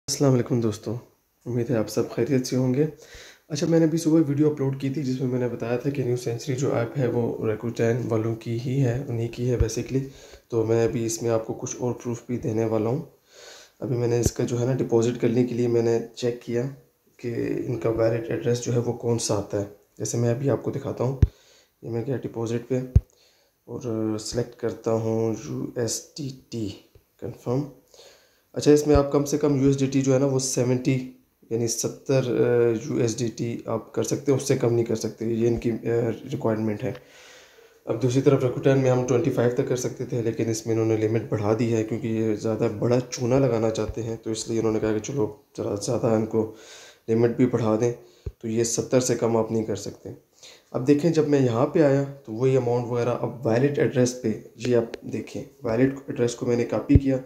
अस्सलाम वालेकुम दोस्तों, उम्मीद है आप सब खैरियत से होंगे। अच्छा, मैंने अभी सुबह वीडियो अपलोड की थी जिसमें मैंने बताया था कि न्यू सेंचुरी जो ऐप है वो रैकूटैन वालों की ही है, उन्हीं की है बेसिकली। तो मैं अभी इसमें आपको कुछ और प्रूफ भी देने वाला हूँ। अभी मैंने इसका जो है ना डिपॉज़िट करने के लिए मैंने चेक किया कि इनका वैलिड एड्रेस जो है वो कौन सा आता है। जैसे मैं अभी आपको दिखाता हूँ। ये मैं गया डिपॉज़िट पे और सिलेक्ट करता हूँ USDT कंफर्म। अच्छा, इसमें आप कम से कम USDT जो है ना वो 70 यानी 70 USDT आप कर सकते हो, उससे कम नहीं कर सकते, ये इनकी रिक्वायरमेंट है। अब दूसरी तरफ रैकूटैन में हम 25 तक कर सकते थे, लेकिन इसमें इन्होंने लिमिट बढ़ा दी है क्योंकि ये ज़्यादा बड़ा चूना लगाना चाहते हैं, तो इसलिए इन्होंने कहा कि चलो ज़रा ज़्यादा इनको लिमिट भी बढ़ा दें। तो ये 70 से कम आप नहीं कर सकते। अब देखें, जब मैं यहाँ पे आया तो वही अमाउंट वगैरह, अब वैलिड एड्रेस पे ये आप देखें, वैलिड एड्रेस को मैंने कॉपी किया।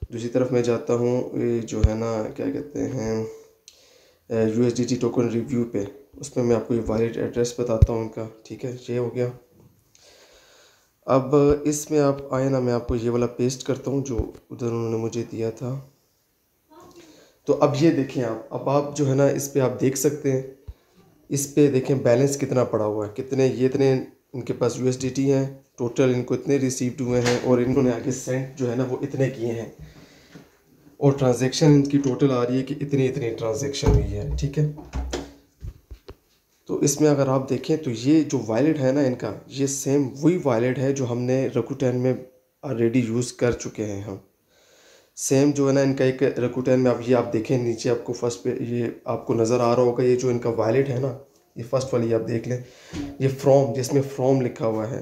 दूसरी तरफ मैं जाता हूँ, ये जो है ना क्या कहते हैं USDT टोकन रिव्यू पे, उसमें मैं आपको ये वैलिड एड्रेस बताता हूँ उनका। ठीक है, ये हो गया। अब इसमें आप आए ना, मैं आपको ये वाला पेस्ट करता हूँ जो उधर उन्होंने मुझे दिया था। तो अब ये देखें आप, अब आप जो है ना इस पे आप देख सकते हैं, इस पे देखें बैलेंस कितना पड़ा हुआ है, कितने ये इतने इनके पास USDT हैं, टोटल इनको इतने रिसीव्ड हुए हैं और इन्होंने आगे सेंड जो है ना वो इतने किए हैं, और ट्रांजैक्शन इनकी टोटल आ रही है कि इतनी इतनी ट्रांजैक्शन हुई है। ठीक है, तो इसमें अगर आप देखें तो ये जो वॉलेट है ना इनका, ये सेम वही वॉलेट है जो हमने रैकूटैन में ऑलरेडी यूज़ कर चुके हैं हम। सेम जो है ना इनका एक रैकूटैन में, अब ये आप देखें नीचे आपको फर्स्ट पे ये आपको नज़र आ रहा होगा, ये जो इनका वॉलेट है ना, ये फर्स्ट वाली आप देख लें, ये फ्रॉम, जिसमें फ्रॉम लिखा हुआ है,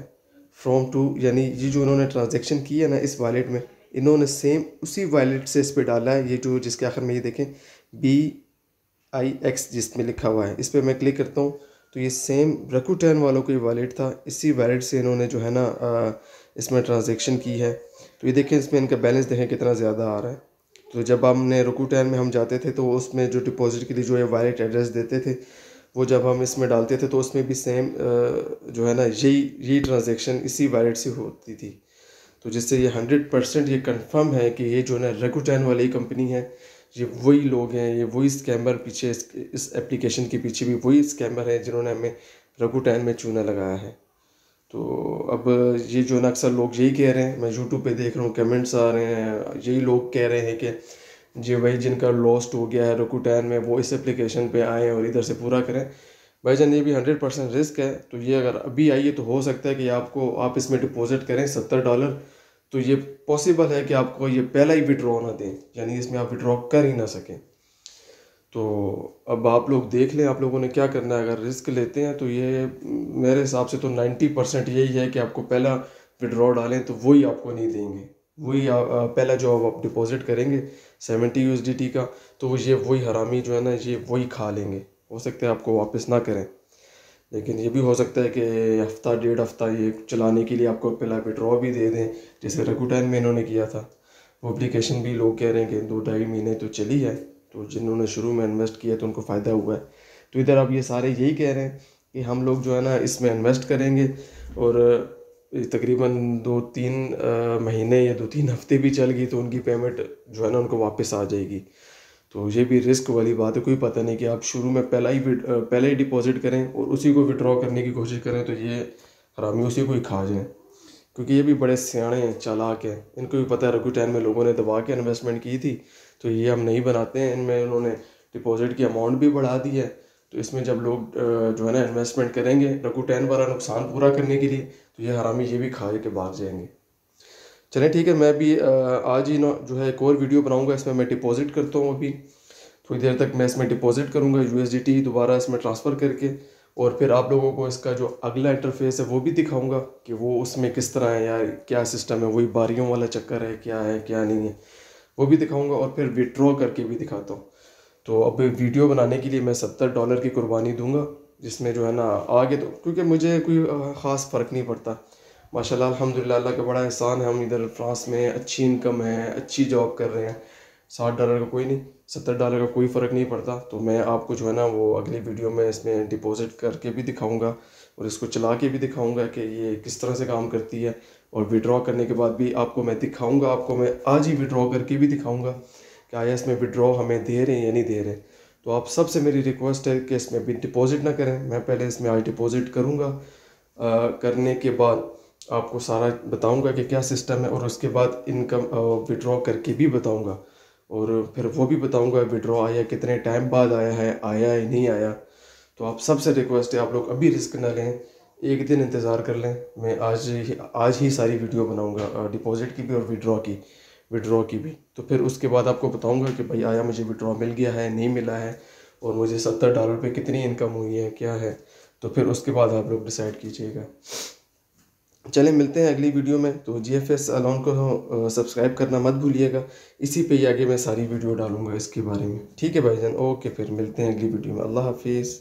फ्रॉम टू, यानी ये जो इन्होंने ट्रांजैक्शन की है ना इस वॉलेट में, इन्होंने सेम उसी वॉलेट से इस पर डाला है। ये जो जिसके आखिर में ये देखें BIX जिसमें लिखा हुआ है, इस पर मैं क्लिक करता हूँ तो ये सेम रैकूटैन वालों को ये वॉलेट था, इसी वॉलेट से इन्होंने जो है ना इसमें ट्रांजैक्शन की है। तो ये देखें, इसमें इनका बैलेंस देखें कितना ज़्यादा आ रहा है। तो जब हमने रैकूटैन में हम जाते थे तो उसमें जो डिपॉजिट के लिए जो है वॉलेट एड्रेस देते थे, वो जब हम इसमें डालते थे तो उसमें भी सेम जो है ना यही ट्रांजैक्शन इसी वॉलेट से होती थी। तो जिससे ये 100% ये कंफर्म है कि ये जो है ना रैकूटैन वाली कंपनी है, ये वही लोग हैं, ये वही स्कैमर, पीछे इस एप्लीकेशन के पीछे भी वही स्कैमर हैं जिन्होंने हमें रैकूटैन में चूना लगाया है। तो अब ये जो ना अक्सर लोग यही कह रहे हैं, मैं यूट्यूब पे देख रहा हूँ कमेंट्स आ रहे हैं, यही लोग कह रहे हैं कि जी भाई जिनका लॉस्ट हो गया है रैकूटैन में वो इस एप्लीकेशन पे आएँ और इधर से पूरा करें। भाईजान, ये भी 100% रिस्क है। तो ये अगर अभी आइए तो हो सकता है कि आप इसमें डिपॉजिट करें $70, तो ये पॉसिबल है कि आपको ये पहला ही विड्रॉ ना दें, यानी इसमें आप विड्रॉ कर ही ना सकें। तो अब आप लोग देख लें आप लोगों ने क्या करना है। अगर रिस्क लेते हैं तो ये मेरे हिसाब से तो 90% यही है कि आपको पहला विड्रॉ डालें तो वही आपको नहीं देंगे। वही पहला जो आप डिपॉजिट करेंगे 70 USDT का, तो ये वही हरामी जो है ना ये वही खा लेंगे। हो सकता है आपको वापस ना करें, लेकिन ये भी हो सकता है कि हफ्ता डेढ़ हफ्ता ये चलाने के लिए आपको पहला विड्रॉ भी दे दें, जैसे रैकूटैन में इन्होंने किया था। वो एप्लीकेशन भी लोग कह रहे हैं कि 2-2.5 महीने तो चली है, तो जिन्होंने शुरू में इन्वेस्ट किया तो उनको फ़ायदा हुआ है। तो इधर अब ये सारे यही कह रहे हैं कि हम लोग जो है ना इसमें इन्वेस्ट करेंगे और तकरीबन 2-3 महीने या 2-3 हफ्ते भी चल गई तो उनकी पेमेंट जो है ना उनको वापस आ जाएगी। तो ये भी रिस्क वाली बात है, कोई पता नहीं कि आप शुरू में पहले ही डिपॉजिट करें और उसी को विड्रॉ करने की कोशिश करें तो ये हरामी उसी को ही खा जाएं। क्योंकि ये भी बड़े सियाणे हैं, चालाक हैं, इनको भी पता है रैकूटैन में लोगों ने दबा के इन्वेस्टमेंट की थी, तो ये हम नहीं बनाते हैं। इनमें उन्होंने डिपॉजिट की अमाउंट भी बढ़ा दी है, तो इसमें जब लोग जो है ना इन्वेस्टमेंट करेंगे रैकूटैन वाला नुकसान पूरा करने के लिए, तो ये हरामी ये भी खा के भाग जाएंगे। चलें ठीक है, मैं भी आज ही ना जो है एक और वीडियो बनाऊंगा, इसमें मैं डिपॉजिट करता हूँ। अभी थोड़ी देर तक मैं इसमें डिपॉजिट करूंगा USDT दोबारा इसमें ट्रांसफ़र करके, और फिर आप लोगों को इसका जो अगला इंटरफेस है वो भी दिखाऊंगा कि वो उसमें किस तरह है या क्या सिस्टम है, वही बारियों वाला चक्कर है क्या नहीं है, वो भी दिखाऊंगा, और फिर विड्रॉ करके भी दिखाता हूँ। तो अब वीडियो बनाने के लिए मैं $70 की कुर्बानी दूंगा, जिसमें जो है ना आगे तो क्योंकि मुझे कोई ख़ास फ़र्क नहीं पड़ता। माशाल्लाह अल्हम्दुलिल्लाह, अल्लाह का बड़ा एहसान है, हम इधर फ्रांस में अच्छी इनकम है, अच्छी जॉब कर रहे हैं। $60 का कोई नहीं, $70 का कोई फ़र्क नहीं पड़ता। तो मैं आपको जो है ना वो अगली वीडियो में इसमें डिपॉजिट करके भी दिखाऊंगा और इसको चला के भी दिखाऊंगा कि ये किस तरह से काम करती है, और विड्रॉ करने के बाद भी आपको मैं दिखाऊंगा, आपको मैं आज ही विड्रॉ करके भी दिखाऊंगा कि आया इसमें विड्रॉ हमें दे रहे हैं या नहीं दे रहे। तो आप सबसे मेरी रिक्वेस्ट है कि इसमें भी डिपॉजिट ना करें। मैं पहले इसमें आज डिपॉजिट करूँगा, करने के बाद आपको सारा बताऊंगा कि क्या सिस्टम है, और उसके बाद इनकम विड्रॉ करके भी बताऊंगा, और फिर वो भी बताऊंगा विड्रॉ आया कितने टाइम बाद आया है, आया है नहीं आया। तो आप सबसे रिक्वेस्ट है आप लोग अभी रिस्क ना लें, एक दिन इंतज़ार कर लें। मैं आज ही सारी वीडियो बनाऊंगा डिपॉजिट की भी और विड्रॉ की भी। तो फिर उसके बाद आपको बताऊंगा कि भाई आया मुझे विड्रॉ मिल गया है नहीं मिला है, और मुझे $70 पे कितनी इनकम हुई है क्या है। तो फिर उसके बाद आप लोग डिसाइड कीजिएगा। चलें मिलते हैं अगली वीडियो में। तो GFS अलाउन को सब्सक्राइब करना मत भूलिएगा, इसी पे ही आगे मैं सारी वीडियो डालूंगा इसके बारे में। ठीक है भाईजान, ओके, फिर मिलते हैं अगली वीडियो में। अल्लाह हाफिज़।